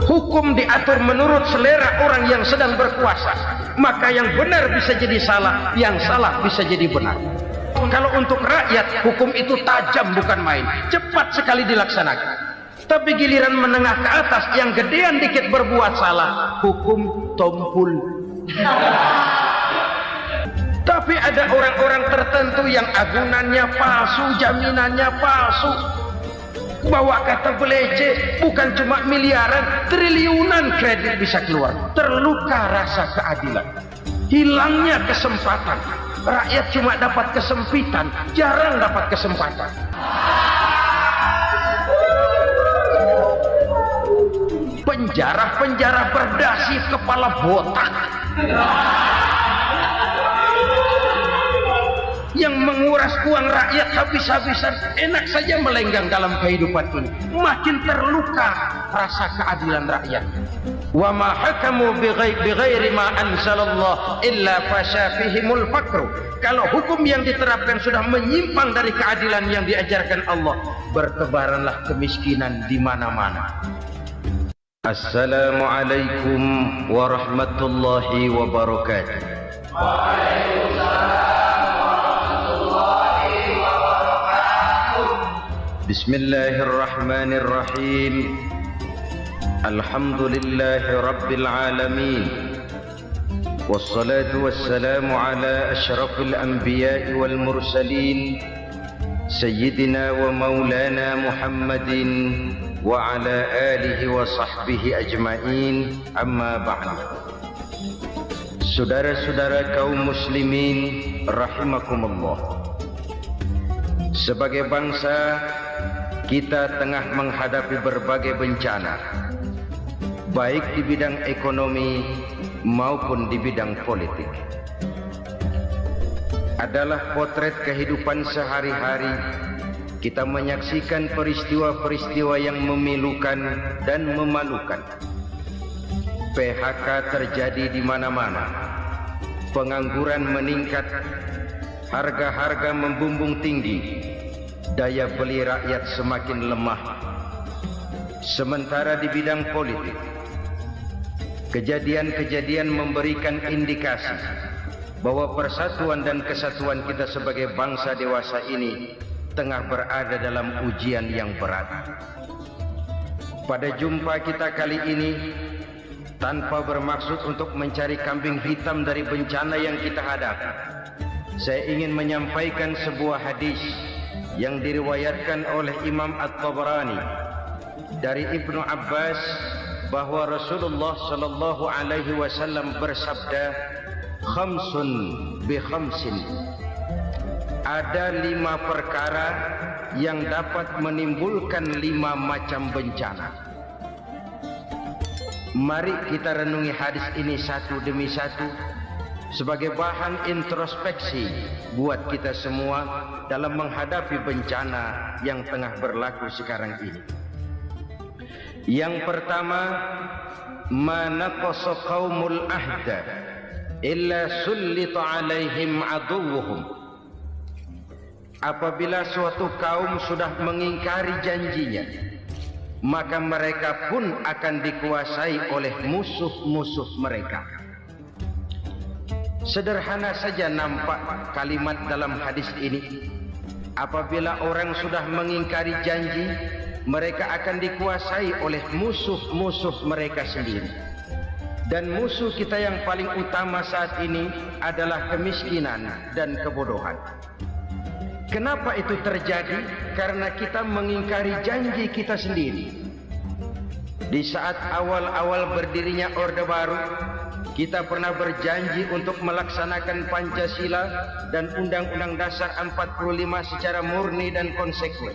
Hukum diatur menurut selera orang yang sedang berkuasa, maka yang benar bisa jadi salah, yang salah bisa jadi benar. Kalau untuk rakyat, hukum itu tajam bukan main, cepat sekali dilaksanakan. Tapi giliran menengah ke atas yang gedean dikit berbuat salah, hukum tompul. Tapi ada orang-orang tertentu yang agunannya palsu, jaminannya palsu, bawa kata belece, bukan cuma miliaran, triliunan kredit bisa keluar. Terluka rasa keadilan, hilangnya kesempatan. Rakyat cuma dapat kesempitan, jarang dapat kesempatan. Penjara-penjara berdasi kepala botak yang menguras uang rakyat habis-habisan, enak saja melenggang dalam kehidupan ini. Makin terluka rasa keadilan rakyat. Wa ma hakamu bighairi ma anzalallah illa fasha fihimul faqru. Kalau hukum yang diterapkan sudah menyimpang dari keadilan yang diajarkan Allah, bertebaranlah kemiskinan di mana-mana. Assalamualaikum warahmatullahi wabarakatuh. Waalaikumsalam warahmatullahi wabarakatuh. Bismillahirrahmanirrahim. Alhamdulillahi rabbil alamin. Wassalatu wassalamu ala asyrafil anbiya'i wal mursalin, Sayyidina wa maulana Muhammadin wa ala alihi wa sahbihi ajma'in, amma ba'du. Saudara-saudara kaum muslimin rahimakumullah, sebagai bangsa kita tengah menghadapi berbagai bencana, baik di bidang ekonomi maupun di bidang politik. Adalah potret kehidupan sehari-hari. Kita menyaksikan peristiwa-peristiwa yang memilukan dan memalukan. PHK terjadi di mana-mana. Pengangguran meningkat, harga-harga membumbung tinggi, daya beli rakyat semakin lemah. Sementara di bidang politik, kejadian-kejadian memberikan indikasi bahwa persatuan dan kesatuan kita sebagai bangsa dewasa ini tengah berada dalam ujian yang berat. Pada jumpa kita kali ini, tanpa bermaksud untuk mencari kambing hitam dari bencana yang kita hadapi, saya ingin menyampaikan sebuah hadis yang diriwayatkan oleh Imam At-Tabarani dari Ibnu Abbas, bahwa Rasulullah sallallahu alaihi wasallam bersabda, khamsun bi khamsin. Ada 5 perkara yang dapat menimbulkan 5 macam bencana. Mari kita renungi hadis ini satu demi satu sebagai bahan introspeksi buat kita semua dalam menghadapi bencana yang tengah berlaku sekarang ini. Yang pertama, manaqasa qaumul ahda illa sullita alaihim aduwwuhum. Apabila suatu kaum sudah mengingkari janjinya, maka mereka pun akan dikuasai oleh musuh-musuh mereka. Sederhana saja nampak kalimat dalam hadis ini. Apabila orang sudah mengingkari janji, mereka akan dikuasai oleh musuh-musuh mereka sendiri. Dan musuh kita yang paling utama saat ini adalah kemiskinan dan kebodohan. Kenapa itu terjadi? Karena kita mengingkari janji kita sendiri. Di saat awal-awal berdirinya Orde Baru, kita pernah berjanji untuk melaksanakan Pancasila dan Undang-Undang Dasar 45 secara murni dan konsekuen.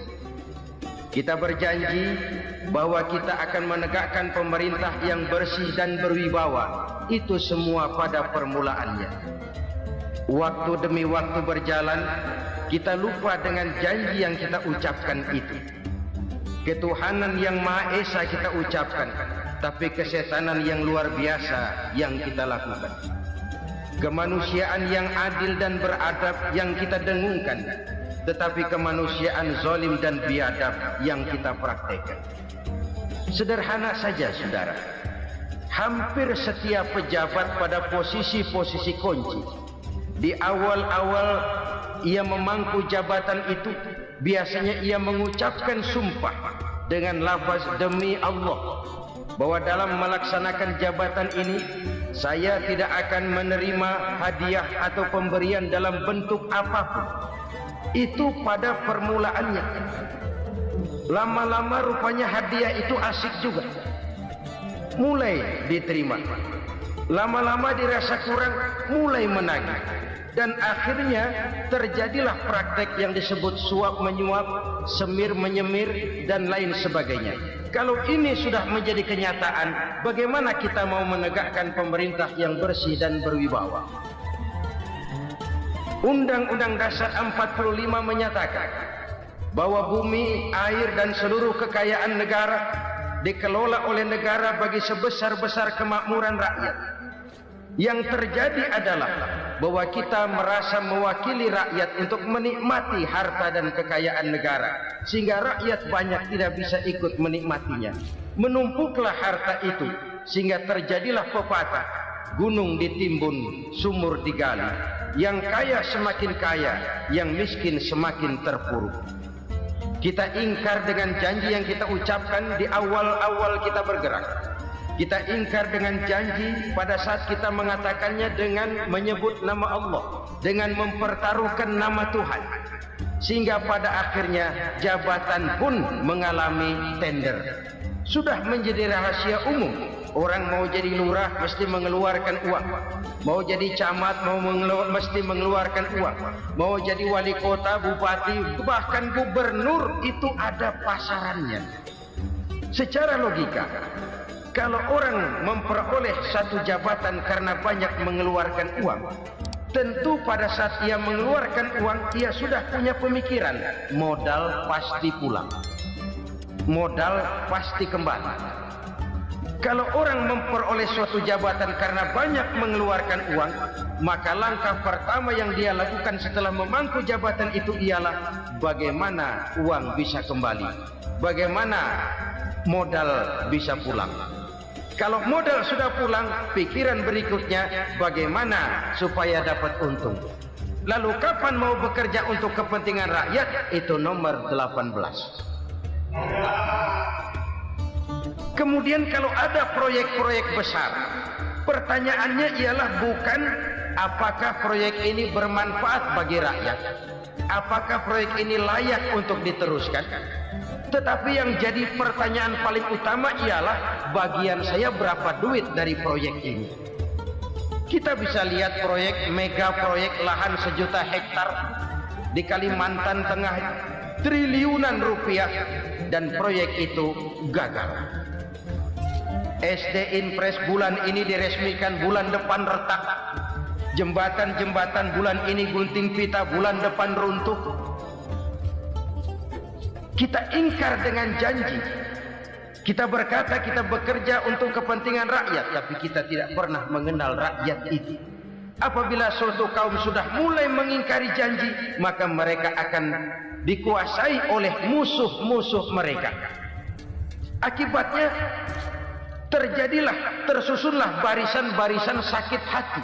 Kita berjanji bahwa kita akan menegakkan pemerintah yang bersih dan berwibawa. Itu semua pada permulaannya. Waktu demi waktu berjalan, kita lupa dengan janji yang kita ucapkan itu. Ketuhanan yang Maha Esa kita ucapkan, tapi kesetanan yang luar biasa yang kita lakukan. Kemanusiaan yang adil dan beradab yang kita dengungkan, tetapi kemanusiaan zalim dan biadab yang kita praktekkan. Sederhana saja saudara, hampir setiap pejabat pada posisi-posisi kunci, di awal-awal ia memangku jabatan itu, biasanya ia mengucapkan sumpah dengan lafaz demi Allah, bahwa dalam melaksanakan jabatan ini saya tidak akan menerima hadiah atau pemberian dalam bentuk apapun. Itu pada permulaannya. Lama-lama rupanya hadiah itu asik juga, mulai diterima. Lama-lama dirasa kurang, mulai menagih. Dan akhirnya terjadilah praktek yang disebut suap menyuap, semir menyemir, dan lain sebagainya. Kalau ini sudah menjadi kenyataan, bagaimana kita mau menegakkan pemerintah yang bersih dan berwibawa? Undang-Undang Dasar 45 menyatakan bahwa bumi, air, dan seluruh kekayaan negara dikelola oleh negara bagi sebesar-besar kemakmuran rakyat. Yang terjadi adalah bahwa kita merasa mewakili rakyat untuk menikmati harta dan kekayaan negara, sehingga rakyat banyak tidak bisa ikut menikmatinya. Menumpuklah harta itu sehingga terjadilah pepatah, gunung ditimbun, sumur digali. Yang kaya semakin kaya, yang miskin semakin terpuruk. Kita ingkar dengan janji yang kita ucapkan di awal-awal kita bergerak. Kita ingkar dengan janji pada saat kita mengatakannya dengan menyebut nama Allah, dengan mempertaruhkan nama Tuhan. Sehingga pada akhirnya jabatan pun mengalami tender. Sudah menjadi rahasia umum. Orang mau jadi lurah mesti mengeluarkan uang. Mau jadi camat mesti mengeluarkan uang. Mau jadi wali kota, bupati, bahkan gubernur itu ada pasarannya. Secara logika, kalau orang memperoleh satu jabatan karena banyak mengeluarkan uang, tentu pada saat ia mengeluarkan uang, ia sudah punya pemikiran, modal pasti pulang, modal pasti kembali. Kalau orang memperoleh suatu jabatan karena banyak mengeluarkan uang, maka langkah pertama yang dia lakukan setelah memangku jabatan itu ialah bagaimana uang bisa kembali, bagaimana modal bisa pulang. Kalau modal sudah pulang, pikiran berikutnya bagaimana supaya dapat untung. Lalu kapan mau bekerja untuk kepentingan rakyat? Itu nomor 18. Kemudian kalau ada proyek-proyek besar, pertanyaannya ialah bukan apakah proyek ini bermanfaat bagi rakyat, apakah proyek ini layak untuk diteruskan, tetapi yang jadi pertanyaan paling utama ialah bagian saya berapa duit dari proyek ini. Kita bisa lihat proyek, mega proyek lahan 1 juta hektar di Kalimantan Tengah, triliunan rupiah, dan proyek itu gagal. SD Impres bulan ini diresmikan, bulan depan retak. Jembatan-jembatan bulan ini gunting pita, bulan depan runtuh. Kita ingkar dengan janji. Kita berkata kita bekerja untuk kepentingan rakyat, tapi kita tidak pernah mengenal rakyat itu. Apabila suatu kaum sudah mulai mengingkari janji, maka mereka akan dikuasai oleh musuh-musuh mereka. Akibatnya tersusunlah barisan-barisan sakit hati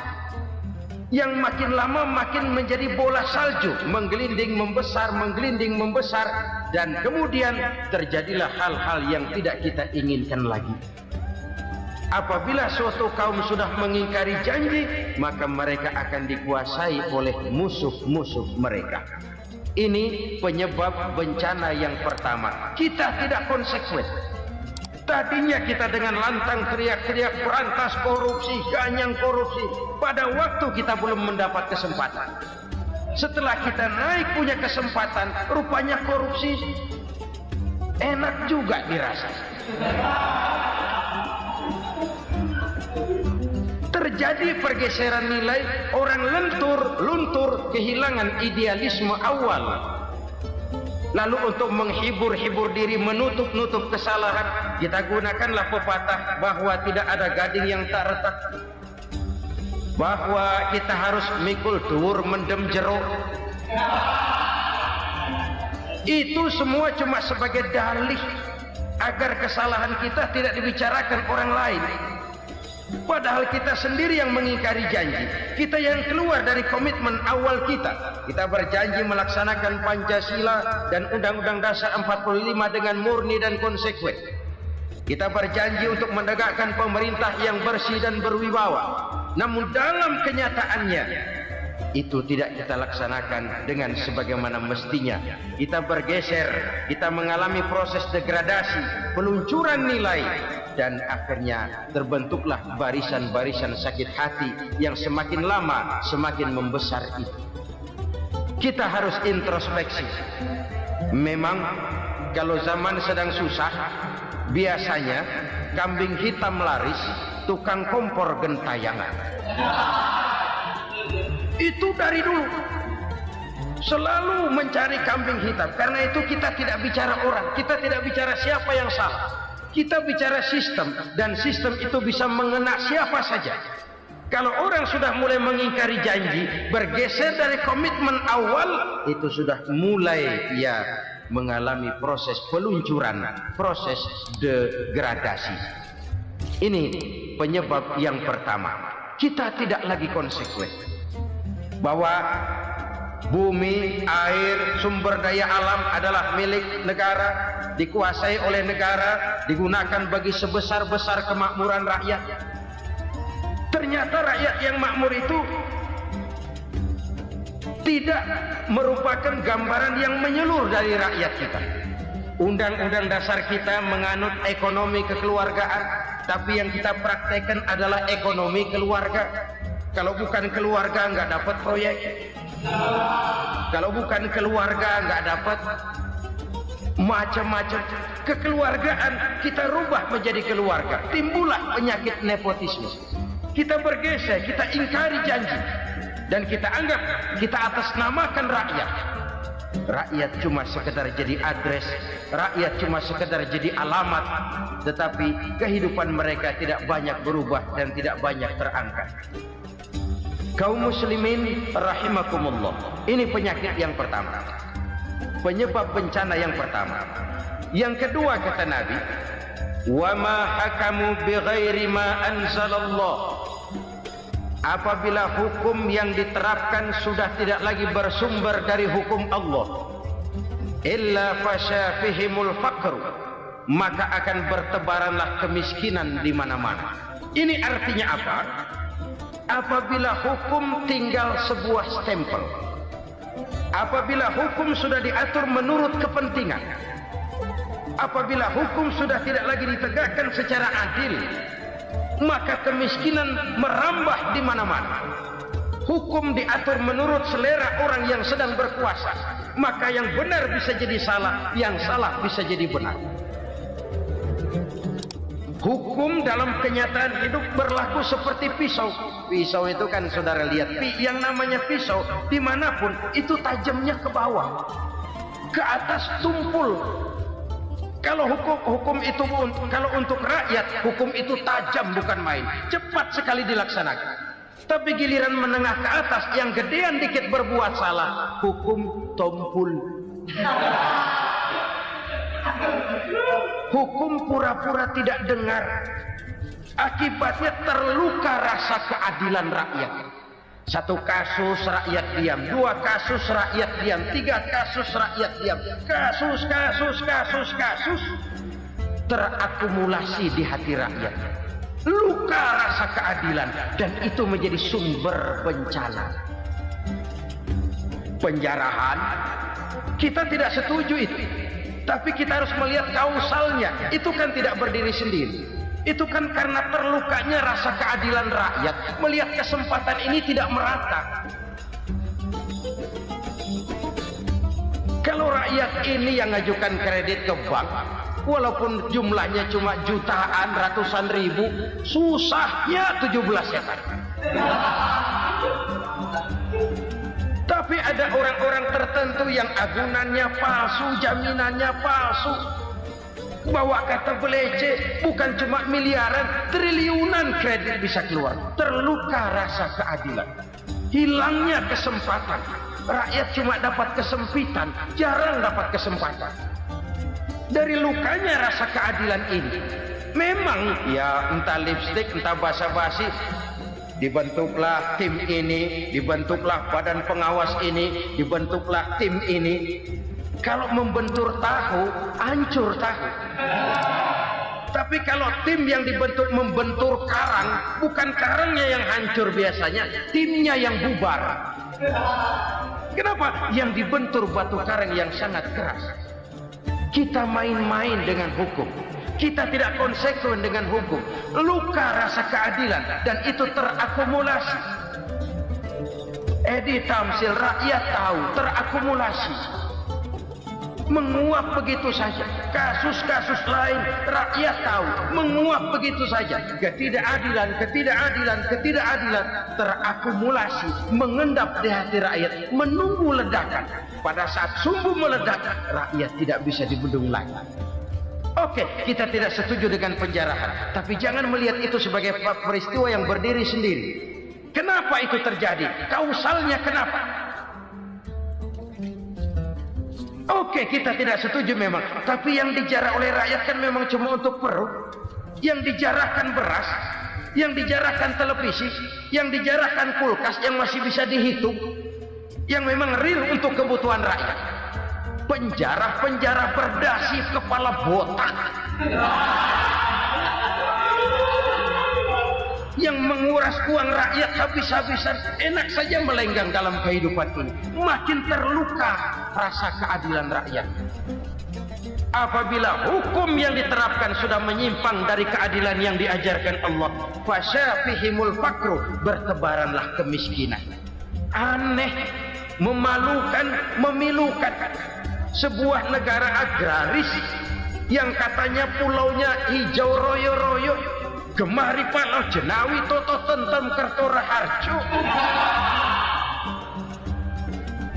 yang makin lama makin menjadi bola salju, menggelinding membesar, dan kemudian terjadilah hal-hal yang tidak kita inginkan lagi. Apabila suatu kaum sudah mengingkari janji, maka mereka akan dikuasai oleh musuh-musuh mereka. Ini penyebab bencana yang pertama. Kita tidak konsekuen. Tadinya kita dengan lantang teriak-teriak berantas korupsi, ganyang korupsi. Pada waktu kita belum mendapat kesempatan. Setelah kita naik punya kesempatan, rupanya korupsi enak juga dirasa. Terjadi pergeseran nilai, orang luntur, kehilangan idealisme awal. Lalu untuk menghibur diri, menutup kesalahan, kita gunakanlah pepatah bahwa tidak ada gading yang tak retak, bahwa kita harus mikul dur mendem jero. Itu semua cuma sebagai dalih agar kesalahan kita tidak dibicarakan orang lain. Padahal kita sendiri yang mengingkari janji. Kita yang keluar dari komitmen awal kita. Kita berjanji melaksanakan Pancasila dan Undang-Undang Dasar 45 dengan murni dan konsekuen. Kita berjanji untuk menegakkan pemerintah yang bersih dan berwibawa. Namun dalam kenyataannya itu tidak kita laksanakan dengan sebagaimana mestinya. Kita bergeser, kita mengalami proses degradasi, peluncuran nilai, dan akhirnya terbentuklah barisan-barisan sakit hati yang semakin lama semakin membesar itu. Kita harus introspeksi. Memang kalau zaman sedang susah, biasanya kambing hitam laris, tukang kompor gentayangan. Itu dari dulu selalu mencari kambing hitam. Karena itu kita tidak bicara orang, kita tidak bicara siapa yang salah. Kita bicara sistem, dan sistem itu bisa mengena siapa saja. Kalau orang sudah mulai mengingkari janji, bergeser dari komitmen awal, itu sudah mulai ya mengalami proses peluncuran, proses degradasi. Ini penyebab yang pertama. Kita tidak lagi konsekuen bahwa bumi, air, sumber daya alam adalah milik negara, dikuasai oleh negara, digunakan bagi sebesar-besar kemakmuran rakyat. Ternyata rakyat yang makmur itu tidak merupakan gambaran yang menyeluruh dari rakyat kita. Undang-undang dasar kita menganut ekonomi kekeluargaan, tapi yang kita praktekkan adalah ekonomi keluarga. Kalau bukan keluarga nggak dapat proyek. Kalau bukan keluarga nggak dapat macam-macam. Kekeluargaan kita rubah menjadi keluarga. Timbullah penyakit nepotisme. Kita bergeser, kita ingkari janji, dan kita anggap kita atasnamakan rakyat. Rakyat cuma sekedar jadi address, rakyat cuma sekedar jadi alamat, tetapi kehidupan mereka tidak banyak berubah dan tidak banyak terangkat. Kaum muslimin rahimakumullah, ini penyakit yang pertama, penyebab bencana yang pertama. Yang kedua kata Nabi, wa ma hakamu bighairi ma anzalallah. Apabila hukum yang diterapkan sudah tidak lagi bersumber dari hukum Allah, illa fasya fihimul faqru, maka akan bertebaranlah kemiskinan di mana-mana. Ini artinya apa? Apabila hukum tinggal sebuah stempel, apabila hukum sudah diatur menurut kepentingan, apabila hukum sudah tidak lagi ditegakkan secara adil, maka kemiskinan merambah di mana-mana. Hukum diatur menurut selera orang yang sedang berkuasa, maka yang benar bisa jadi salah, yang salah bisa jadi benar. Hukum dalam kenyataan hidup berlaku seperti pisau. Pisau itu kan saudara lihat, yang namanya pisau dimanapun itu tajamnya ke bawah, ke atas tumpul. Kalau hukum itu, kalau untuk rakyat, hukum itu tajam bukan main, cepat sekali dilaksanakan. Tapi giliran menengah ke atas, yang gedean dikit berbuat salah, hukum tumpul. Hukum pura-pura tidak dengar. Akibatnya terluka rasa keadilan rakyat. Satu kasus rakyat diam, dua kasus rakyat diam, tiga kasus rakyat diam, kasus terakumulasi di hati rakyat. Luka rasa keadilan, dan itu menjadi sumber bencana. Penjarahan, kita tidak setuju itu, tapi kita harus melihat kausalnya. Itu kan tidak berdiri sendiri. Itu kan karena terlukanya rasa keadilan rakyat, melihat kesempatan ini tidak merata. Kalau rakyat ini yang ngajukan kredit ke bank, walaupun jumlahnya cuma jutaan, ratusan ribu, susahnya 17 setan. Tapi ada orang-orang tertentu yang agunannya palsu, jaminannya palsu, bawa kata belece, bukan cuma miliaran, triliunan kredit bisa keluar. Terluka rasa keadilan, hilangnya kesempatan. Rakyat cuma dapat kesempitan, jarang dapat kesempatan. Dari lukanya rasa keadilan ini. Memang ya entah lipstik, entah basa-basi, dibentuklah tim ini, dibentuklah badan pengawas ini, dibentuklah tim ini. Kalau membentur tahu, hancur tahu. Tapi kalau tim yang dibentuk membentur karang, bukan karangnya yang hancur biasanya, timnya yang bubar. Kenapa? Yang dibentur batu karang yang sangat keras. Kita main-main dengan hukum. Kita tidak konsekuen dengan hukum. Luka rasa keadilan dan itu terakumulasi. Edi Tamsil, rakyat tahu, terakumulasi. Menguap begitu saja. Kasus-kasus lain rakyat tahu, menguap begitu saja. Ketidakadilan terakumulasi, mengendap di hati rakyat, menunggu ledakan. Pada saat sumbu meledak, rakyat tidak bisa dibendung lagi. Oke, kita tidak setuju dengan penjarahan, tapi jangan melihat itu sebagai peristiwa yang berdiri sendiri. Kenapa itu terjadi? Kausalnya kenapa? Oke, kita tidak setuju memang, tapi yang dijarah oleh rakyat kan memang cuma untuk perut. Yang dijarahkan beras, yang dijarahkan televisi, yang dijarahkan kulkas yang masih bisa dihitung, yang memang real untuk kebutuhan rakyat. Penjara-penjara berdasi kepala botak yang menguras uang rakyat habis-habisan, enak saja melenggang dalam kehidupan ini. Makin terluka rasa keadilan rakyat. Apabila hukum yang diterapkan sudah menyimpang dari keadilan yang diajarkan Allah, fasyafihimul fakru, bertebaranlah kemiskinan. Aneh, memalukan, memilukan. Sebuah negara agraris yang katanya pulaunya hijau royo-royo, Gemah Ripalau Jenawi Toto Tentrem Kertora Harjo,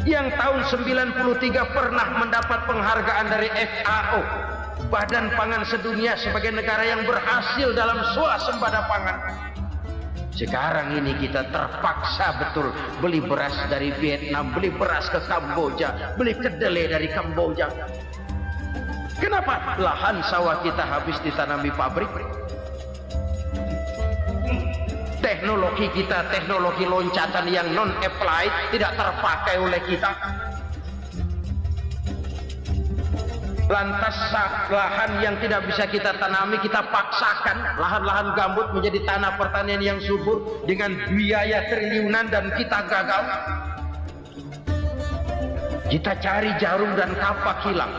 yang tahun 93 pernah mendapat penghargaan dari FAO, Badan Pangan Sedunia, sebagai negara yang berhasil dalam swasembada pangan. Sekarang ini kita terpaksa betul beli beras dari Vietnam, beli beras ke Kamboja, beli kedelai dari Kamboja. Kenapa? Lahan sawah kita habis ditanami pabrik. Teknologi kita, teknologi loncatan yang non-applied, tidak terpakai oleh kita. Lantas lahan yang tidak bisa kita tanami, kita paksakan lahan-lahan gambut menjadi tanah pertanian yang subur dengan biaya triliunan dan kita gagal. Kita cari jarum dan kapak hilang.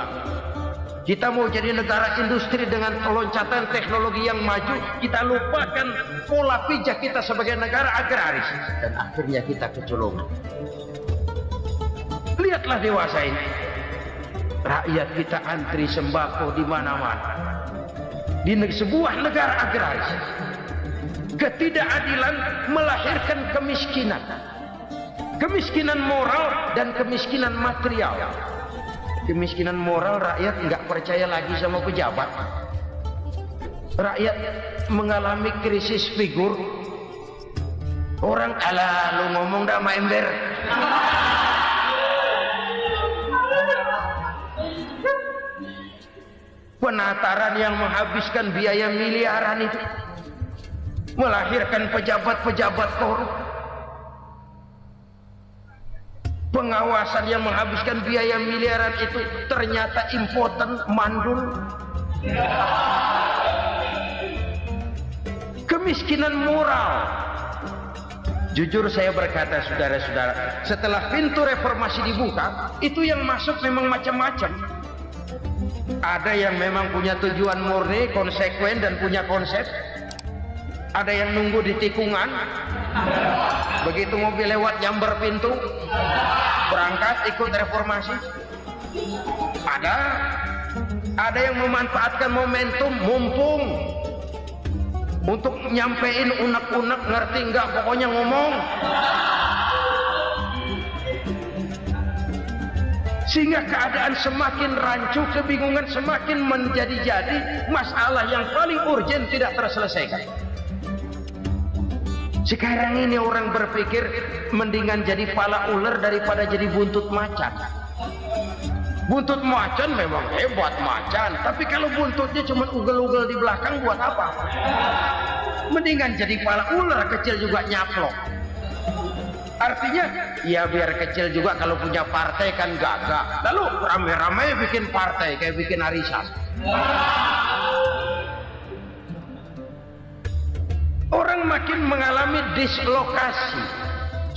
Kita mau jadi negara industri dengan loncatan teknologi yang maju, kita lupakan pola pijak kita sebagai negara agraris dan akhirnya kita kecolongan. Lihatlah dewasa ini. Rakyat kita antri sembako di mana-mana. Di sebuah negara agraris, ketidakadilan melahirkan kemiskinan. Kemiskinan moral dan kemiskinan material. Kemiskinan moral, rakyat nggak percaya lagi sama pejabat. Rakyat mengalami krisis figur. Orang, alah lu ngomong dah sama ember. Penataran yang menghabiskan biaya miliaran itu melahirkan pejabat-pejabat korup. Pengawasan yang menghabiskan biaya miliaran itu ternyata impoten, mandul. Kemiskinan moral. Jujur saya berkata, saudara-saudara, setelah pintu reformasi dibuka, itu yang masuk memang macam-macam. Ada yang memang punya tujuan murni, konsekuen dan punya konsep. Ada yang nunggu di tikungan, begitu mobil lewat nyamber pintu, berangkat ikut reformasi. Ada yang memanfaatkan momentum, mumpung untuk nyampein unek-unek, ngerti enggak, pokoknya ngomong. Sehingga keadaan semakin rancu, kebingungan semakin menjadi-jadi, masalah yang paling urgen tidak terselesaikan. Sekarang ini orang berpikir mendingan jadi pala ular daripada jadi buntut macan. Buntut macan memang hebat macan, tapi kalau buntutnya cuma ugel-ugel di belakang buat apa? Mendingan jadi kepala ular kecil juga nyaplok. Artinya ya biar kecil juga kalau punya partai kan gagah. Lalu rame-rame bikin partai kayak bikin arisan. Orang makin mengalami dislokasi.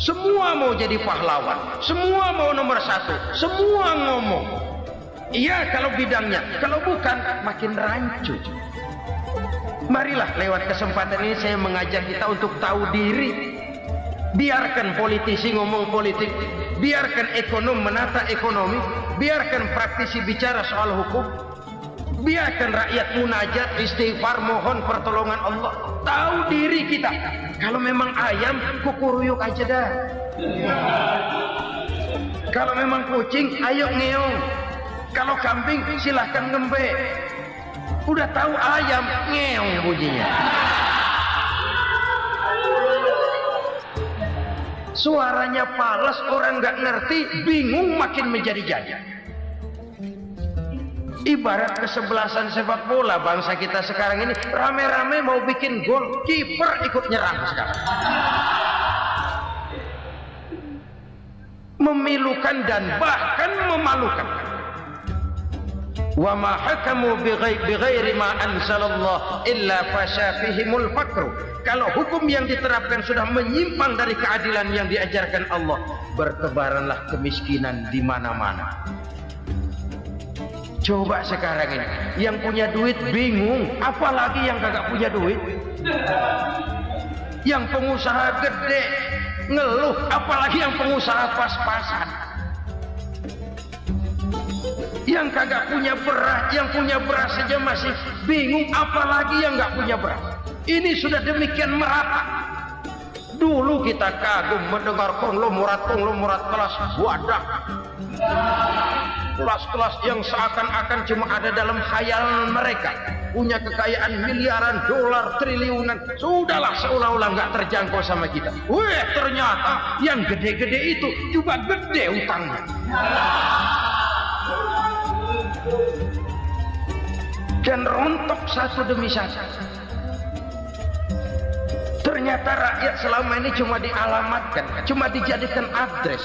Semua mau jadi pahlawan, semua mau nomor satu, semua ngomong. Iya kalau bidangnya, kalau bukan makin rancu. Marilah lewat kesempatan ini saya mengajak kita untuk tahu diri. Biarkan politisi ngomong politik, biarkan ekonom menata ekonomi, biarkan praktisi bicara soal hukum, biarkan rakyat munajat, istighfar, mohon pertolongan Allah. Tahu diri kita. Kalau memang ayam, kukuruyuk aja dah. Kalau memang kucing, ayo ngeong. Kalau kambing, silahkan ngembe. Udah tahu ayam, ngeong bunyinya. Suaranya palas, orang nggak ngerti, bingung, makin menjadi-jadi. Ibarat kesebelasan sepak bola bangsa kita sekarang ini, rame-rame mau bikin gol, kiper ikut nyerang sekarang. Memilukan dan bahkan memalukan. Wa ma hakamu bighairi ma anzalallah illa fasha fihimul faqru. Kalau hukum yang diterapkan sudah menyimpang dari keadilan yang diajarkan Allah, bertebaranlah kemiskinan di mana-mana. Coba sekarang ini, yang punya duit bingung, apalagi yang kagak punya duit. Yang pengusaha gede ngeluh, apalagi yang pengusaha pas-pasan. Yang kagak punya beras, yang punya beras saja masih bingung, apalagi yang nggak punya beras. Ini sudah demikian merata. Dulu kita kagum mendengar konglomerat kelas wadah. Kelas-kelas yang seakan-akan cuma ada dalam khayalan mereka, punya kekayaan miliaran dolar, triliunan, sudahlah seolah-olah nggak terjangkau sama kita. Weh, ternyata yang gede-gede itu juga gede utangnya. Dan rontok satu demi satu. Ternyata rakyat selama ini cuma dialamatkan, cuma dijadikan address.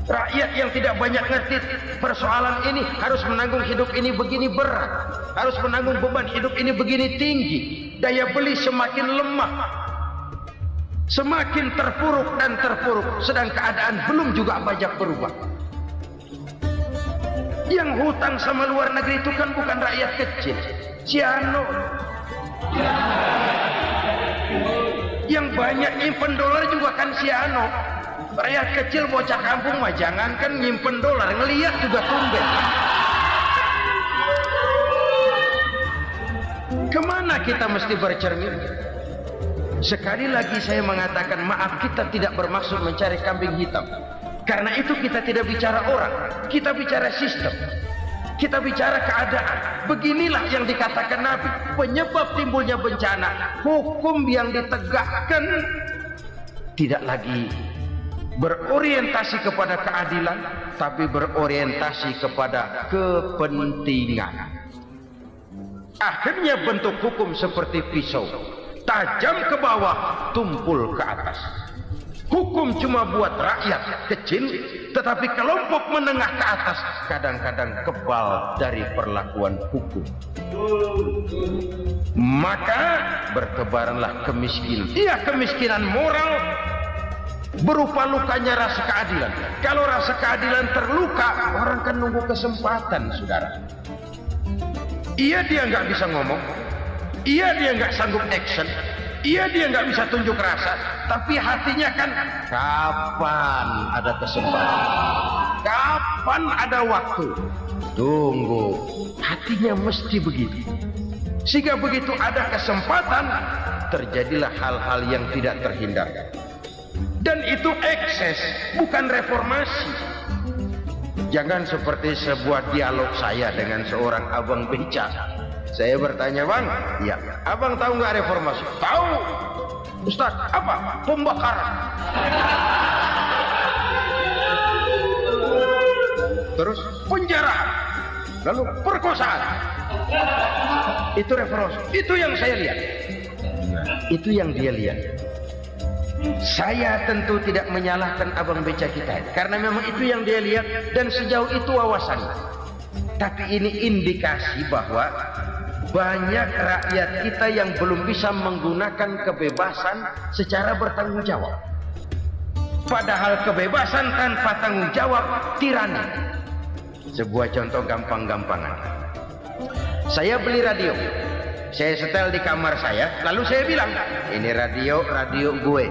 Rakyat yang tidak banyak ngerti persoalan ini harus menanggung hidup ini begini berat, harus menanggung beban hidup ini begini tinggi, daya beli semakin lemah, semakin terpuruk dan terpuruk, sedang keadaan belum juga banyak berubah. Yang hutang sama luar negeri itu kan bukan rakyat kecil, Ciano. Yang banyak nyimpen dolar juga kan Ciano. Rakyat kecil bocah kampung mah jangankan nyimpen dolar, ngelihat juga tumben. Kemana kita mesti bercermin? Sekali lagi saya mengatakan maaf, kita tidak bermaksud mencari kambing hitam. Karena itu kita tidak bicara orang, kita bicara sistem, kita bicara keadaan. Beginilah yang dikatakan Nabi, penyebab timbulnya bencana, hukum yang ditegakkan tidak lagi berorientasi kepada keadilan, tapi berorientasi kepada kepentingan. Akhirnya bentuk hukum seperti pisau, tajam ke bawah, tumpul ke atas. Hukum cuma buat rakyat kecil, tetapi kelompok menengah ke atas kadang-kadang kebal dari perlakuan hukum. Maka bertebaranlah kemiskinan. Iya, kemiskinan moral berupa lukanya rasa keadilan. Kalau rasa keadilan terluka, orang kan nunggu kesempatan, saudara. Iya, dia nggak bisa ngomong, iya dia nggak sanggup action, iya dia nggak bisa tunjuk rasa, tapi hatinya kan kapan ada kesempatan, kapan ada waktu, tunggu. Hatinya mesti begitu. Sehingga begitu ada kesempatan, terjadilah hal-hal yang tidak terhindarkan. Dan itu ekses, bukan reformasi. Jangan seperti sebuah dialog saya dengan seorang abang beca. Saya bertanya, bang, ya, abang tahu nggak reformasi? Tahu. Ustaz, apa? Pembakaran. terus penjarahan, lalu perkosaan. Itu reformasi. Itu yang saya lihat. Itu yang dia lihat. Saya tentu tidak menyalahkan abang beca kita, karena memang itu yang dia lihat dan sejauh itu wawasannya. Tapi ini indikasi bahwa banyak rakyat kita yang belum bisa menggunakan kebebasan secara bertanggung jawab. Padahal kebebasan tanpa tanggung jawab tirani. Sebuah contoh gampang-gampangan. Saya beli radio, saya setel di kamar saya, lalu saya bilang, ini radio gue.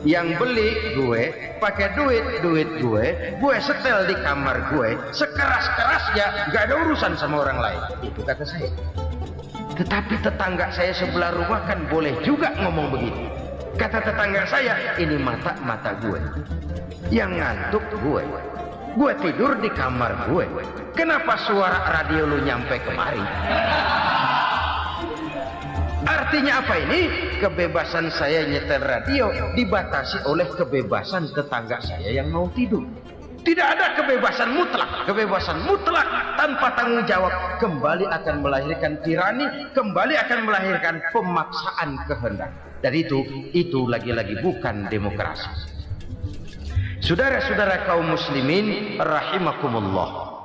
Yang beli gue, pakai duit gue setel di kamar gue, sekeras-kerasnya, gak ada urusan sama orang lain. Itu kata saya. Tetapi tetangga saya sebelah rumah kan boleh juga ngomong begitu. Kata tetangga saya, ini mata gue, yang ngantuk gue tidur di kamar gue. Kenapa suara radio lu nyampe kemari? Artinya apa ini? Kebebasan saya nyetel radio dibatasi oleh kebebasan tetangga saya yang mau tidur. Tidak ada kebebasan mutlak. Kebebasan mutlak tanpa tanggung jawab kembali akan melahirkan tirani, kembali akan melahirkan pemaksaan kehendak. Dan itu lagi-lagi bukan demokrasi. Saudara-saudara kaum muslimin rahimakumullah.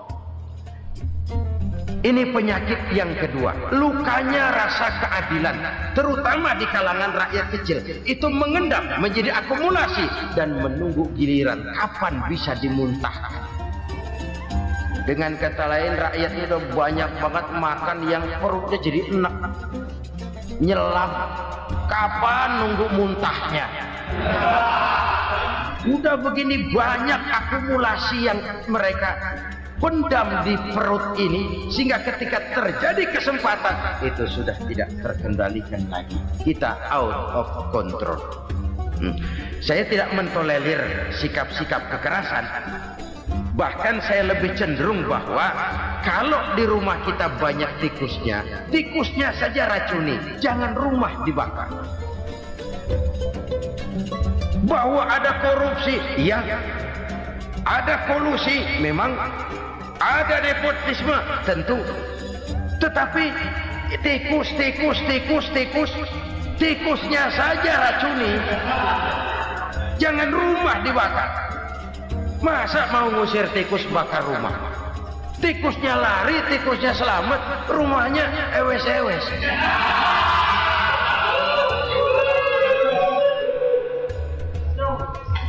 Ini penyakit yang kedua, lukanya rasa keadilan, terutama di kalangan rakyat kecil. Itu mengendap menjadi akumulasi dan menunggu giliran kapan bisa dimuntahkan. Dengan kata lain, rakyat itu udah banyak banget makan yang perutnya jadi enak, nyelam. Kapan nunggu muntahnya? Udah begini banyak akumulasi yang mereka pendam di perut ini, sehingga ketika terjadi kesempatan itu sudah tidak terkendalikan lagi. Kita out of control. Saya tidak mentolerir sikap-sikap kekerasan. Bahkan saya lebih cenderung bahwa kalau di rumah kita banyak tikusnya saja racuni, jangan rumah dibakar. Bahwa ada korupsi, ya, ada kolusi, memang ada nepotisme, tentu. Tetapi tikusnya saja racuni, jangan rumah dibakar. Masa mau ngusir tikus bakar rumah? Tikusnya lari, tikusnya selamat, rumahnya ewes-ewes.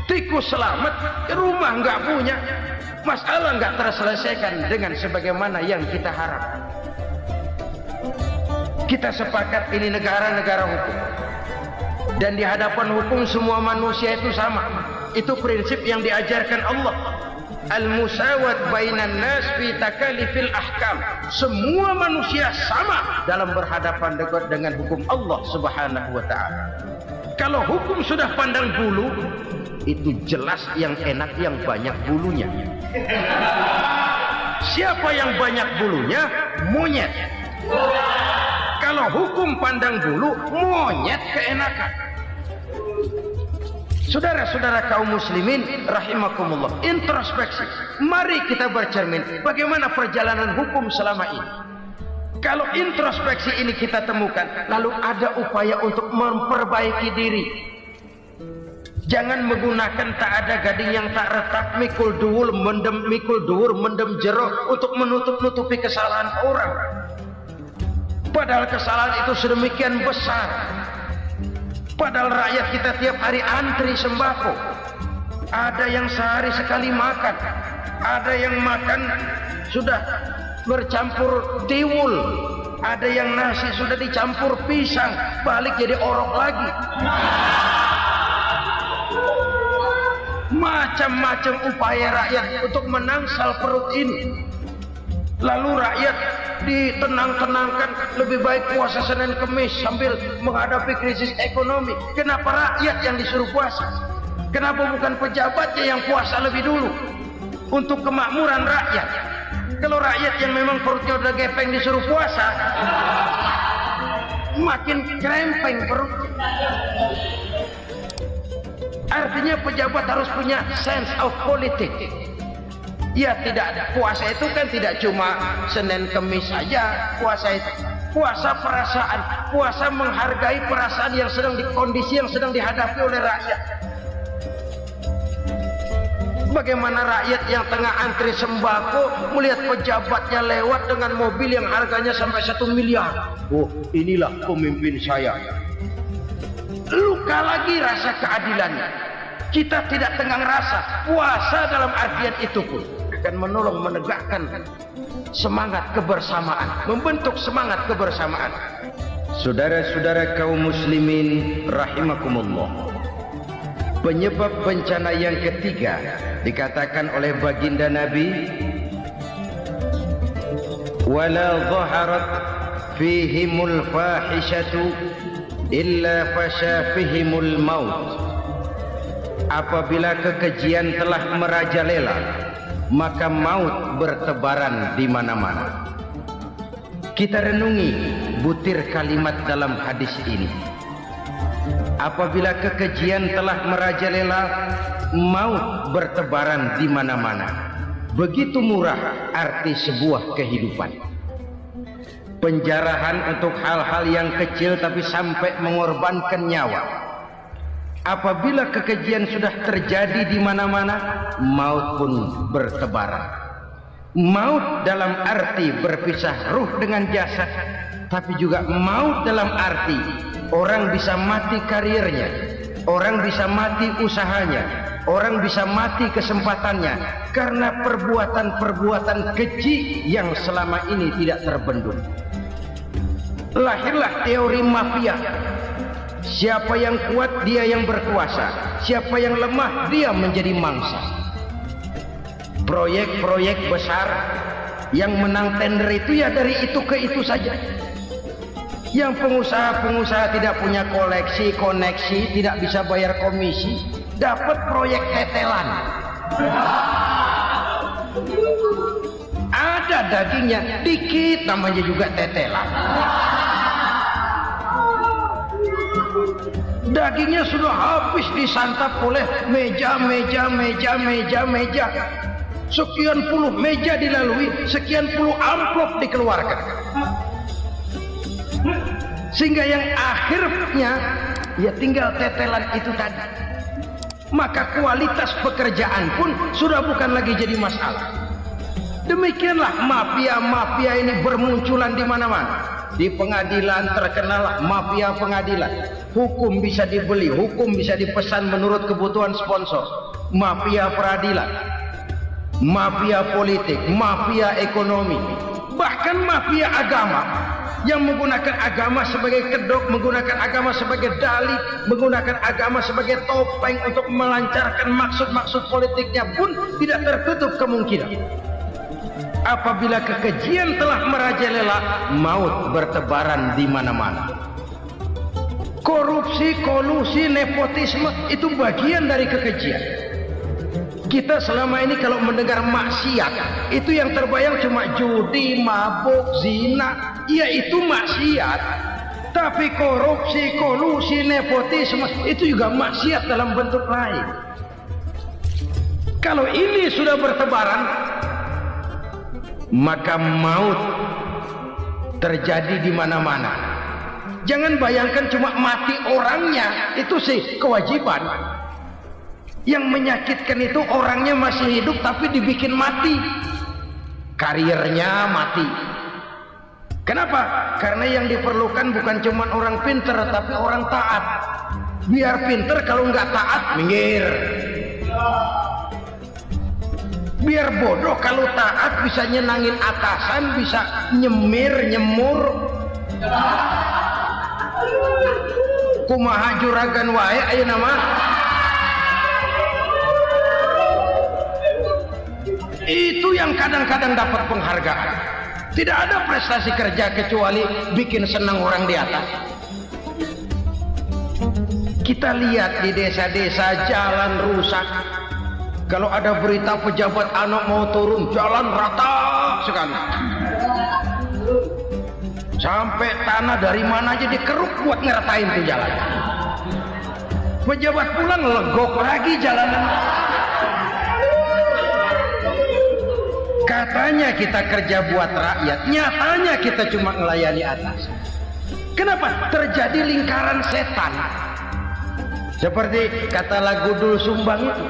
Tikus selamat, rumah nggak punya, masalah nggak terselesaikan dengan sebagaimana yang kita harapkan. Kita sepakat ini negara hukum, dan di hadapan hukum semua manusia itu sama. Itu prinsip yang diajarkan Allah. Al-musawat bainan nas fi takalifil ahkam. Semua manusia sama dalam berhadapan dengan hukum Allah Subhanahu wa taala. Kalau hukum sudah pandang bulu, itu jelas yang enak yang banyak bulunya. Siapa yang banyak bulunya? Monyet. Kalau hukum pandang bulu, monyet keenakan. Saudara-saudara kaum muslimin rahimakumullah, introspeksi. Mari kita bercermin bagaimana perjalanan hukum selama ini. Kalau introspeksi ini kita temukan, lalu ada upaya untuk memperbaiki diri. Jangan menggunakan tak ada gading yang tak retak, mikul duwur mendem jero untuk menutup-nutupi kesalahan orang. Padahal kesalahan itu sedemikian besar. Padahal rakyat kita tiap hari antri sembako. Ada yang sehari sekali makan, ada yang makan sudah bercampur tiwul, ada yang nasi sudah dicampur pisang, balik jadi orok lagi. Macam-macam upaya rakyat untuk menangsal perut ini. Lalu rakyat ditenang-tenangkan, lebih baik puasa Senin Kemis sambil menghadapi krisis ekonomi. Kenapa rakyat yang disuruh puasa? Kenapa bukan pejabatnya yang puasa lebih dulu untuk kemakmuran rakyat? Kalau rakyat yang memang perutnya udah gepeng disuruh puasa, makin krempeng perutnya. Artinya pejabat harus punya sense of politics. Ya tidak ada. Puasa itu kan tidak cuma Senin Kemis saja. Puasa itu puasa perasaan, puasa menghargai perasaan yang sedang kondisi yang sedang dihadapi oleh rakyat. Bagaimana rakyat yang tengah antri sembako melihat pejabatnya lewat dengan mobil yang harganya sampai 1 miliar. Oh, inilah pemimpin saya. Luka lagi rasa keadilannya. Kita tidak tenggang rasa. Puasa dalam artian itu pun akan menolong menegakkan semangat kebersamaan, membentuk semangat kebersamaan. Saudara-saudara kaum muslimin rahimakumullah. Penyebab bencana yang ketiga dikatakan oleh baginda Nabi, wala dhaharat fihimul fahishatu illa fasha fihimul maut. Apabila kekejian telah merajalela, maka maut bertebaran di mana-mana. Kita renungi butir kalimat dalam hadis ini. Apabila kekejian telah merajalela, maut bertebaran di mana-mana. Begitu murah arti sebuah kehidupan. Penjarahan untuk hal-hal yang kecil tapi sampai mengorbankan nyawa. Apabila kekejian sudah terjadi di mana-mana, maut pun bertebaran. Maut dalam arti berpisah ruh dengan jasad, tapi juga maut dalam arti orang bisa mati karirnya, orang bisa mati usahanya, orang bisa mati kesempatannya karena perbuatan-perbuatan keji yang selama ini tidak terbendung. Lahirlah teori mafia. Siapa yang kuat dia yang berkuasa, siapa yang lemah dia menjadi mangsa. Proyek-proyek besar yang menang tender itu ya dari itu ke itu saja. Yang pengusaha-pengusaha tidak punya koneksi, tidak bisa bayar komisi, dapat proyek tetelan. Ada dagingnya dikit, namanya juga tetelan. Dagingnya sudah habis disantap oleh meja. Sekian puluh meja dilalui, sekian puluh amplop dikeluarkan. Sehingga yang akhirnya ya tinggal tetelan itu tadi. Maka kualitas pekerjaan pun sudah bukan lagi jadi masalah. Demikianlah mafia-mafia ini bermunculan di mana-mana. Di pengadilan terkenal mafia pengadilan. Hukum bisa dibeli, hukum bisa dipesan menurut kebutuhan sponsor. Mafia peradilan, mafia politik, mafia ekonomi, bahkan mafia agama yang menggunakan agama sebagai kedok, menggunakan agama sebagai dalih, menggunakan agama sebagai topeng untuk melancarkan maksud-maksud politiknya pun tidak tertutup kemungkinan. Apabila kekejian telah merajalela, maut bertebaran di mana-mana. Korupsi, kolusi, nepotisme itu bagian dari kekejian. Kita selama ini kalau mendengar maksiat, itu yang terbayang cuma judi, mabuk, zina. Ya itu maksiat. Tapi korupsi, kolusi, nepotisme itu juga maksiat dalam bentuk lain. Kalau ini sudah bertebaran, maka maut terjadi di mana-mana. Jangan bayangkan cuma mati orangnya, itu sih kewajiban. Yang menyakitkan itu orangnya masih hidup tapi dibikin mati, karirnya mati. Kenapa? Karena yang diperlukan bukan cuma orang pinter tapi orang taat. Biar pinter, kalau nggak taat minggir. Biar bodoh, kalau taat bisa nyenangin atasan, bisa nyemur. Kumaha juragan wae ayo nama. Itu yang kadang-kadang dapat penghargaan. Tidak ada prestasi kerja kecuali bikin senang orang di atas. Kita lihat di desa-desa jalan rusak. Kalau ada berita pejabat anak mau turun, jalan rata sekali. Sampai tanah dari mana aja dikeruk buat ngeratain tuh jalan. Pejabat pulang legok lagi jalanan. Katanya kita kerja buat rakyat, nyatanya kita cuma melayani atas. Kenapa? Terjadi lingkaran setan. Seperti kata lagu Dul Sumbang itu.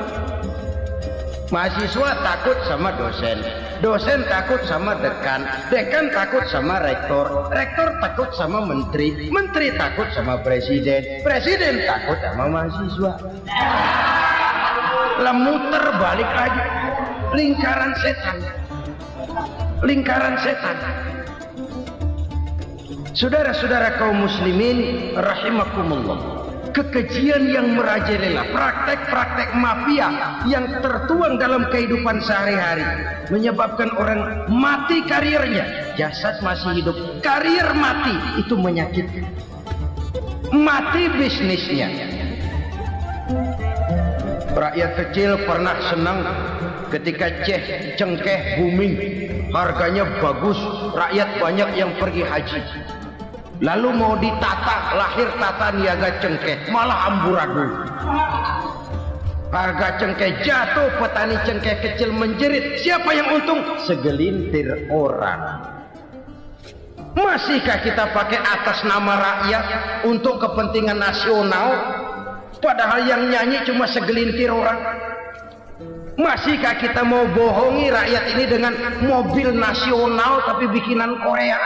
Mahasiswa takut sama dosen, dosen takut sama dekan, dekan takut sama rektor, rektor takut sama menteri, menteri takut sama presiden, presiden takut sama mahasiswa. Lah muter balik lagi, lingkaran setan, lingkaran setan. Saudara-saudara kaum muslimin rahimakumullah, kekejian yang merajalela, praktek-praktek mafia yang tertuang dalam kehidupan sehari-hari menyebabkan orang mati karirnya, jasad masih hidup, karir mati, itu menyakitkan. Mati bisnisnya. Rakyat kecil pernah senang ketika cengkeh booming, harganya bagus, rakyat banyak yang pergi haji. Lalu mau ditata, lahir tata niaga cengkeh, malah amburadul. Harga cengkeh jatuh, petani cengkeh kecil menjerit. Siapa yang untung? Segelintir orang. Masihkah kita pakai atas nama rakyat untuk kepentingan nasional, padahal yang nyanyi cuma segelintir orang? Masihkah kita mau bohongi rakyat ini dengan mobil nasional tapi bikinan Korea?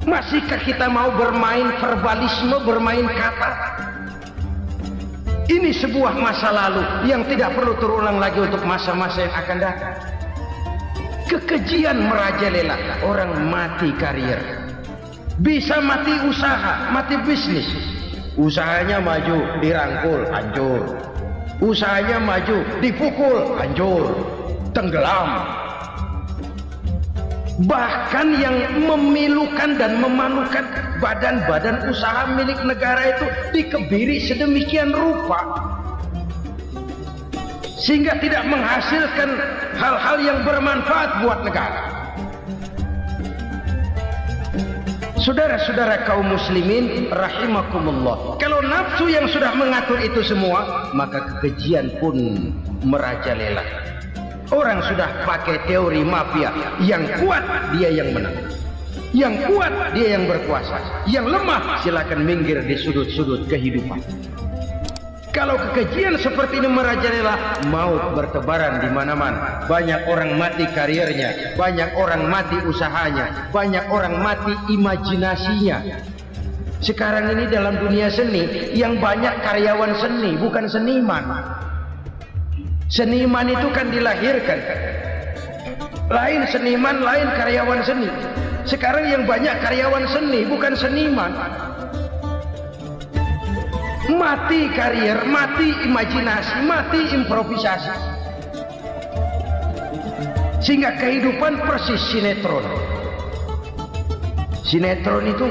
Masihkah kita mau bermain verbalisme, bermain kata? Ini sebuah masa lalu yang tidak perlu terulang lagi untuk masa-masa yang akan datang. Kekejian merajalela, orang mati karir, bisa mati usaha, mati bisnis. Usahanya maju, dirangkul, hancur. Usahanya maju, dipukul, hancur, tenggelam. Bahkan yang memilukan dan memalukan badan-badan usaha milik negara itu dikebiri sedemikian rupa sehingga tidak menghasilkan hal-hal yang bermanfaat buat negara. Saudara-saudara kaum muslimin rahimakumullah, kalau nafsu yang sudah mengatur itu semua, maka kekejian pun merajalela. Orang sudah pakai teori mafia, yang kuat dia yang menang, yang kuat dia yang berkuasa, yang lemah silakan minggir di sudut-sudut kehidupan. Kalau kekejian seperti ini merajalela, maut bertebaran di mana-mana. Banyak orang mati karirnya, banyak orang mati usahanya, banyak orang mati imajinasinya. Sekarang ini dalam dunia seni yang banyak karyawan seni, bukan seniman. Seniman itu kan dilahirkan, lain seniman, lain karyawan seni. Sekarang yang banyak karyawan seni, bukan seniman. Mati karir, mati imajinasi, mati improvisasi, sehingga kehidupan persis sinetron. Sinetron itu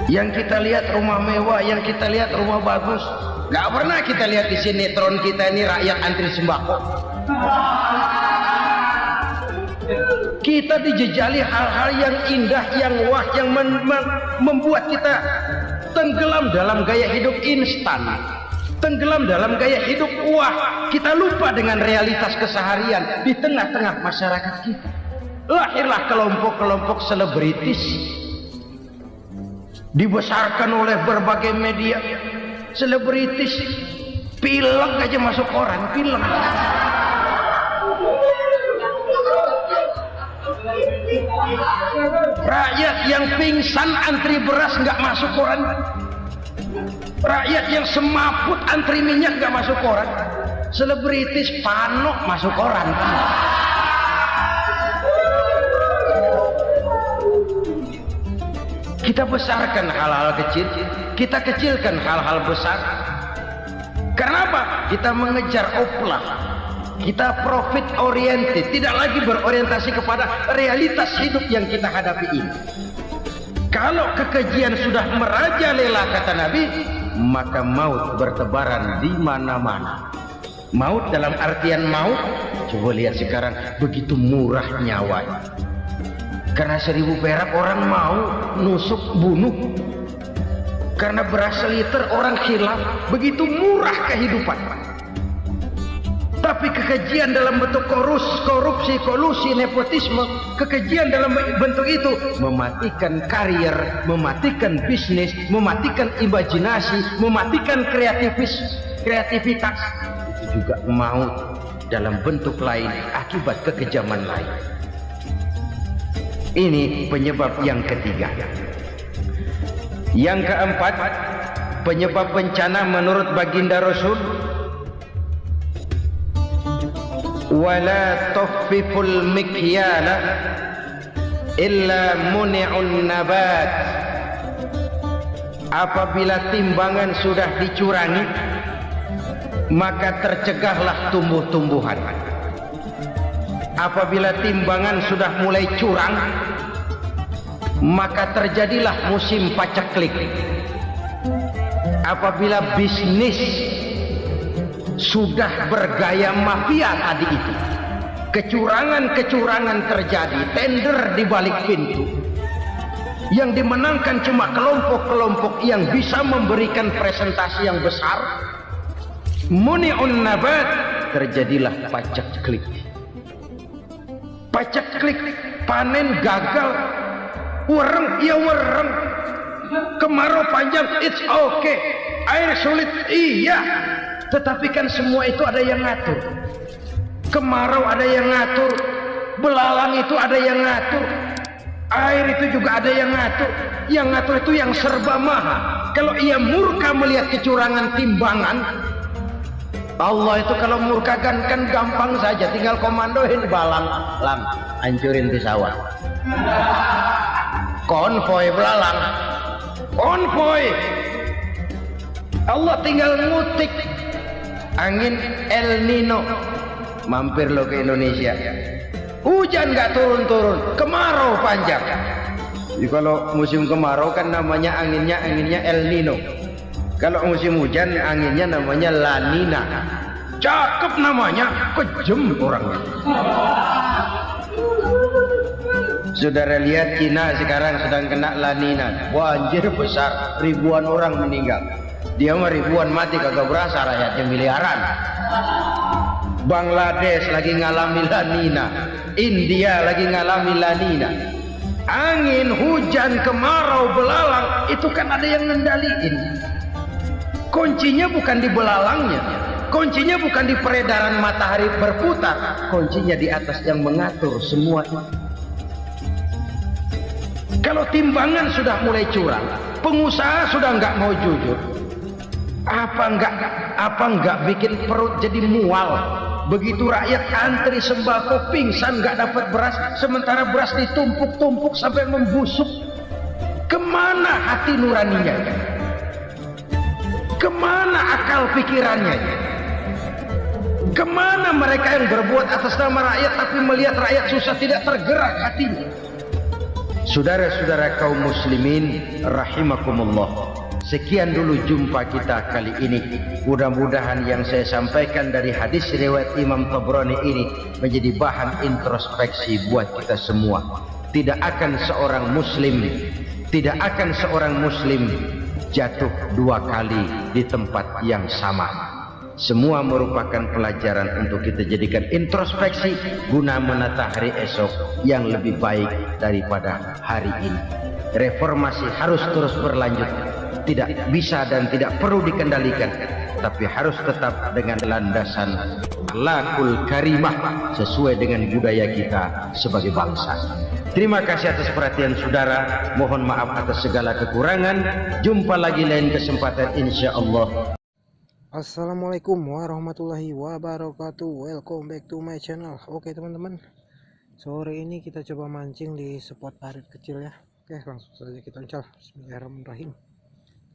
yang kita lihat rumah mewah, yang kita lihat rumah bagus. Gak pernah kita lihat di sinetron kita ini rakyat antri sembako. Kita dijejali hal-hal yang indah, yang wah, yang membuat kita tenggelam dalam gaya hidup instan, tenggelam dalam gaya hidup wah. Kita lupa dengan realitas keseharian di tengah-tengah masyarakat kita. Lahirlah kelompok-kelompok selebritis, dibesarkan oleh berbagai media. Selebritis pilek aja masuk koran, pilek. Rakyat yang pingsan antri beras nggak masuk koran. Rakyat yang semaput antri minyak nggak masuk koran. Selebritis panok masuk koran. Kita besarkan hal-hal kecil, kita kecilkan hal-hal besar. Karena apa? Kita mengejar oplah, kita profit oriented, tidak lagi berorientasi kepada realitas hidup yang kita hadapi ini. Kalau kekejian sudah merajalela, kata Nabi, maka maut bertebaran di mana-mana. Maut dalam artian maut, coba lihat sekarang begitu murah nyawa. Karena 1000 perak orang mau nusuk bunuh. Karena beras seliter orang khilaf, begitu murah kehidupan. Tapi kekejian dalam bentuk korupsi, kolusi, nepotisme, kekejian dalam bentuk itu mematikan karier, mematikan bisnis, mematikan imajinasi, mematikan kreativitas. Itu juga maut dalam bentuk lain akibat kekejaman lain. Ini penyebab yang ketiga. Yang keempat, penyebab bencana menurut baginda Rasul, wala tuffiful mikyala illa muni'un nabat. Apabila timbangan sudah dicurangi, maka tercegahlah tumbuh-tumbuhan. Apabila timbangan sudah mulai curang, maka terjadilah musim paceklik. Apabila bisnis sudah bergaya mafia tadi itu, kecurangan-kecurangan terjadi, tender di balik pintu, yang dimenangkan cuma kelompok-kelompok yang bisa memberikan presentasi yang besar, muni'un nabat, terjadilah paceklik. Paceklik, panen gagal, wereng, ya wereng, kemarau panjang, it's okay, air sulit, iya. Tetapi kan semua itu ada yang ngatur. Kemarau ada yang ngatur, belalang itu ada yang ngatur, air itu juga ada yang ngatur. Yang ngatur itu yang serba maha. Kalau ia murka melihat kecurangan timbangan, Allah itu kalau murka kan gampang saja, tinggal komandoin belalang, lang, hancurin pesawat. Konvoy belalang, konvoy. Allah tinggal ngutik. Angin El Nino mampir lo ke Indonesia, hujan nggak turun-turun, kemarau panjang. Jadi kalau musim kemarau kan namanya anginnya El Nino. Kalau musim hujan anginnya namanya La Nina. Cakep namanya, kejem orangnya. Saudara lihat Cina sekarang sedang kena La Nina, banjir besar, ribuan orang meninggal. Dia mah ribuan mati kagak berasa, rakyatnya miliaran. Bangladesh lagi ngalami La Nina, India lagi ngalami La Nina. Angin, hujan, kemarau, belalang, itu kan ada yang ngendaliin. Kuncinya bukan di belalangnya, kuncinya bukan di peredaran matahari berputar, kuncinya di atas yang mengatur semua itu. Kalau timbangan sudah mulai curang, pengusaha sudah nggak mau jujur, apa enggak bikin perut jadi mual. Begitu rakyat antri sembako pingsan nggak dapat beras, sementara beras ditumpuk-tumpuk sampai membusuk. Kemana hati nuraninya? Kemana akal pikirannya? Kemana mereka yang berbuat atas nama rakyat tapi melihat rakyat susah tidak tergerak hatinya? Saudara-saudara kaum muslimin rahimakumullah, sekian dulu jumpa kita kali ini. Mudah-mudahan yang saya sampaikan dari hadis riwayat Imam Tabrani ini menjadi bahan introspeksi buat kita semua. Tidak akan seorang muslim jatuh dua kali di tempat yang sama. Semua merupakan pelajaran untuk kita jadikan introspeksi guna menata hari esok yang lebih baik daripada hari ini. Reformasi harus terus berlanjut, tidak bisa dan tidak perlu dikendalikan, tapi harus tetap dengan landasan akhlakul karimah sesuai dengan budaya kita sebagai bangsa. Terima kasih atas perhatian saudara, mohon maaf atas segala kekurangan. Jumpa lagi lain kesempatan insyaallah. Assalamualaikum warahmatullahi wabarakatuh. Welcome back to my channel. Oke teman-teman, sore ini kita coba mancing di spot parit kecil ya. Oke, langsung saja kita uncal. Bismillahirrahmanirrahim,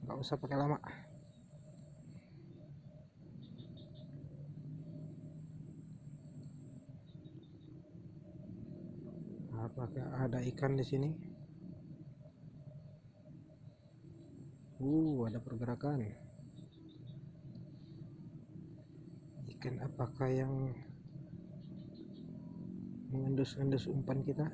nggak usah pakai lama. Apakah ada ikan di sini? Ada pergerakan. Ikan apakah yang mengendus-endus umpan kita?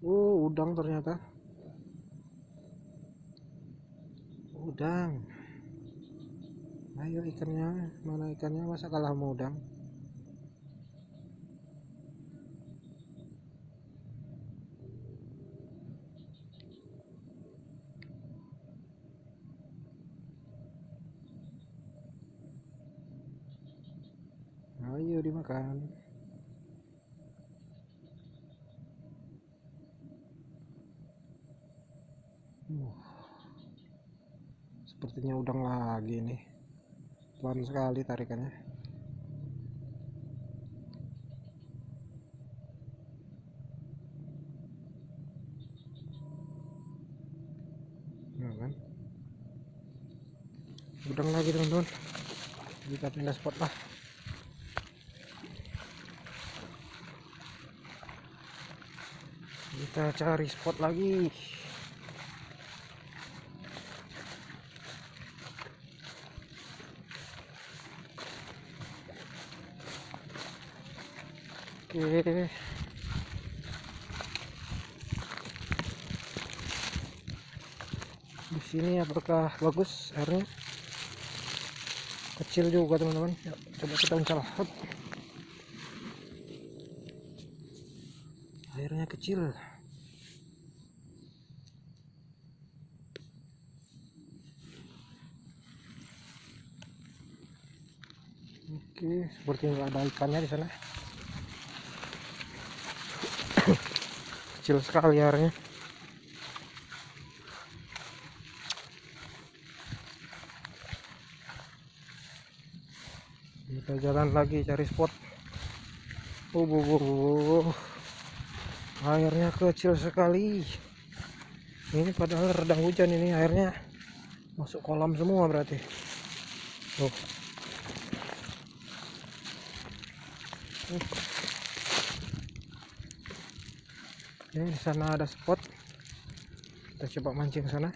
Udang ternyata. udang. Ayo ikannya, mana ikannya, masa kalah sama udang? Ayo dimakan. Sepertinya udang lagi nih. Pelan sekali tarikannya. Nah, kan? Udang lagi teman-teman. Kita pindah spot lah. Kita cari spot lagi. Oke. Di sini apakah bagus airnya? Kecil juga teman-teman. Ya, coba kita uncal. Hup. Airnya kecil. Oke, seperti nggak ada ikannya di sana. Kecil sekali airnya. Kita jalan lagi cari spot. Airnya kecil sekali. Ini padahal redang hujan, ini airnya masuk kolam semua berarti. Tuh. Ini di sana ada spot. Kita coba mancing sana.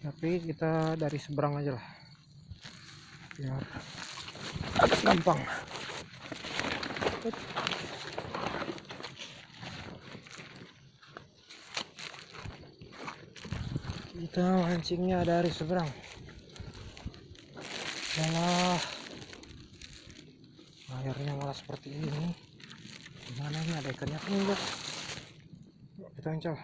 Tapi kita dari seberang aja lah. Biar agak gampang. Kita mancingnya dari seberang. Malah airnya malah seperti ini. Gimana ini, ada ikannya enggak? Yuk, kita ancol.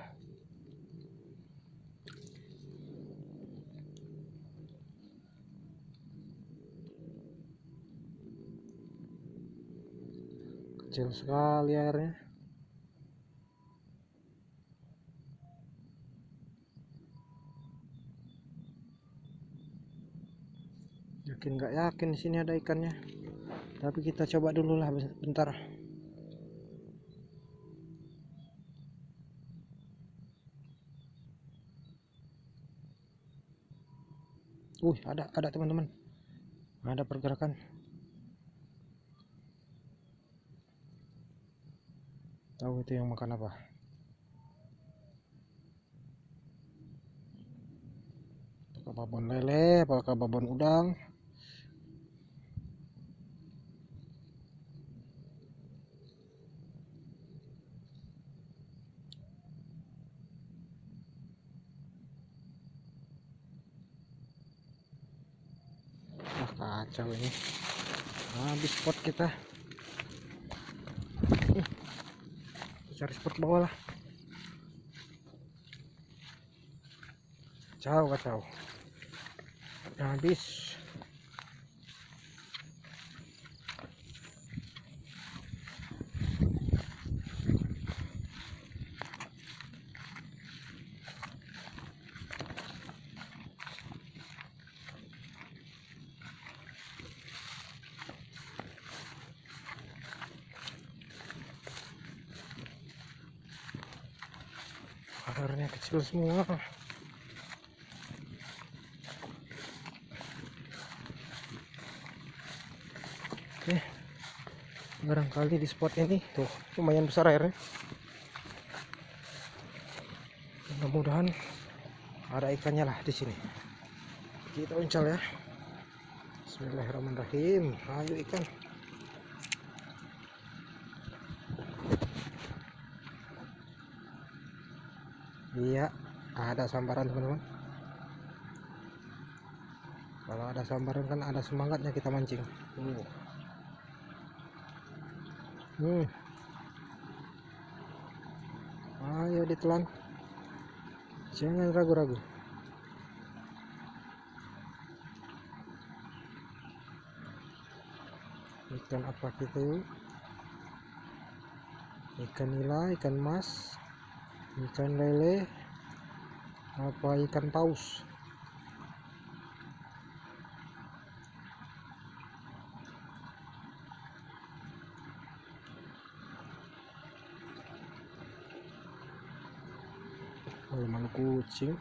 Kecil sekali airnya. Yakin nggak yakin di sini ada ikannya. Tapi kita coba dulu lah bentar. Ada teman-teman. Ada pergerakan. Tahu itu yang makan apa? Apakah babon lele, apakah babon udang? Kacau ini, habis spot kita. Cari spot bawah lah. Kacau habis. Airnya kecil semua. Oke, barangkali di spot ini tuh lumayan besar airnya. Mudah-mudahan ada ikannya lah di sini. Kita uncal ya. Bismillahirrahmanirrahim. Ayo ikan. Iya, ada sambaran teman-teman. ada sambaran kan ada semangatnya kita mancing. Ayo ditelan, jangan ragu-ragu. Ikan apa kita yuk? Ikan nila, ikan mas, ikan lele, apa ikan paus? Malu kucing.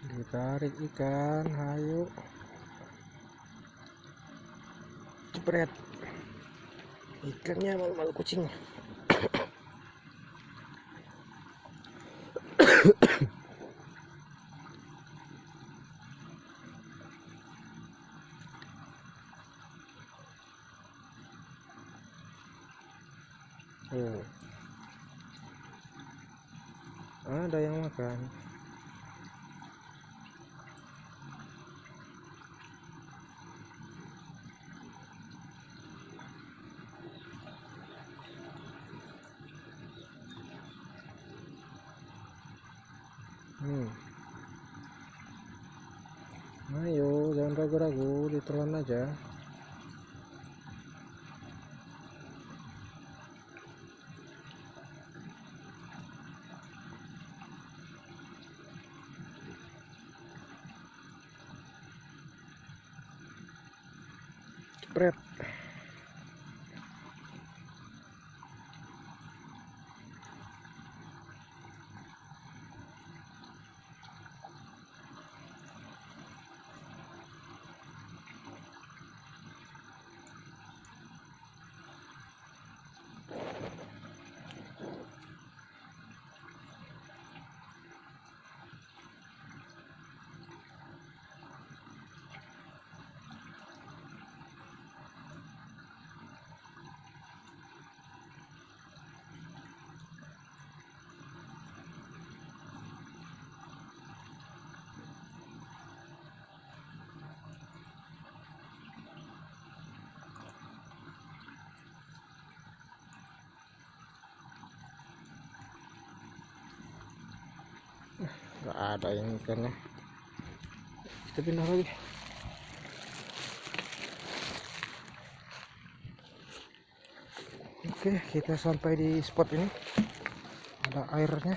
Ditarik ikan, ayo jepret. Ikannya malu kucing. Ada yang makan. Ayo, jangan ragu-ragu, ditelan aja. Jepret. Gak ada yang ikannya. Kita pindah lagi. Oke, kita sampai di spot ini. Ada airnya.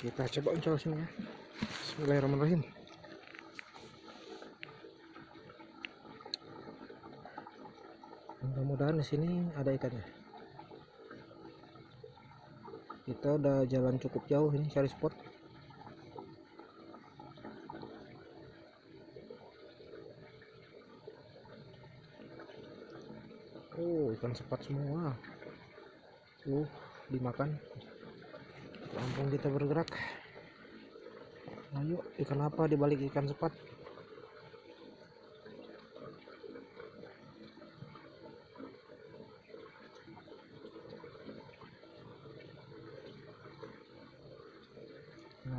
Kita coba uncol sini ya. Bismillahirrahmanirrahim. Mudah-mudahan di sini ada ikannya. Kita udah jalan cukup jauh ini cari spot. Ikan sepat semua. Dimakan. Langsung kita bergerak. Ayo, ikan apa dibalik ikan sepat?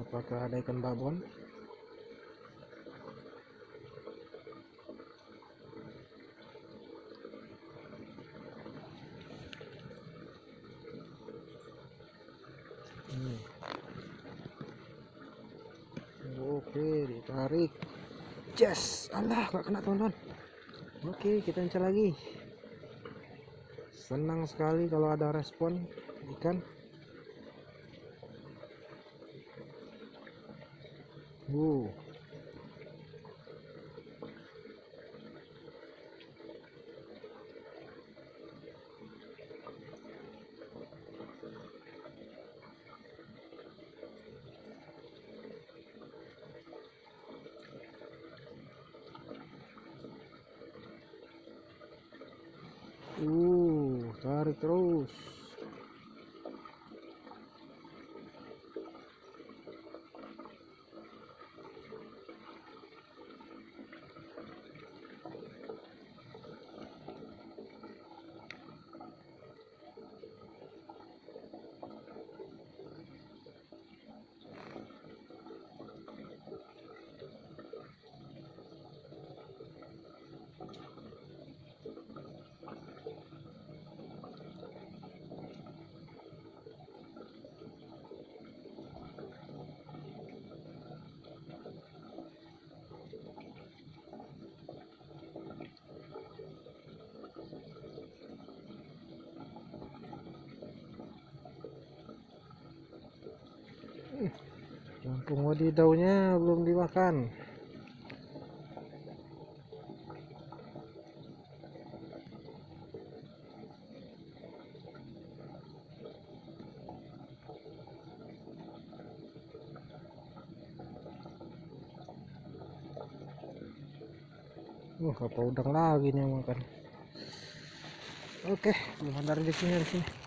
Apakah ada ikan babon? Oke, ditarik. Yes, Allah, nggak kena teman-teman. Oke, kita incar lagi. Senang sekali kalau ada respon ikan. tarik terus. Lampung wadidaunya belum dimakan. Apa udang lagi nih yang makan. Oke, belum ada rezekinya di sini.